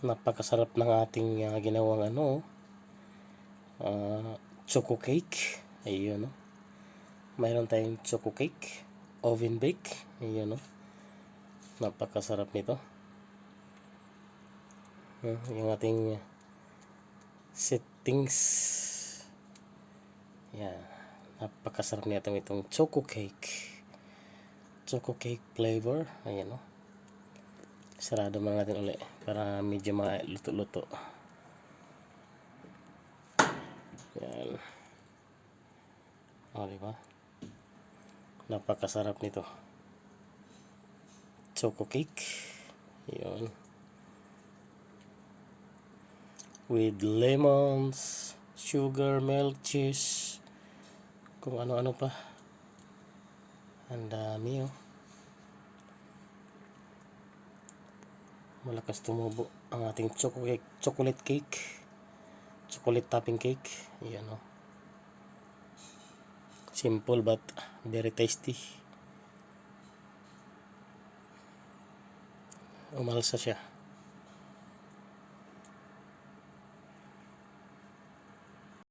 Napakasarap ng ating ginawang choco cake. Ayun, no? Mayroon tayong choco cake, oven bake. Ayun, no? Napakasarap nito. Yung ating settings. Yan. Napakasarap nito itong choco cake. Choco cake flavor. Ayan, no? Sarado man natin ulit para medyo maluto-luto. Yan. O, diba? Napakasarap nito. Choco cake. Yun. With lemons, sugar, milk, cheese, kung ano-ano pa. Ang dami, oh. Malakas tumubo ang ating chocolate cake. Chocolate topping cake. Ayan, oh. Simple but very tasty. Umalsa siya.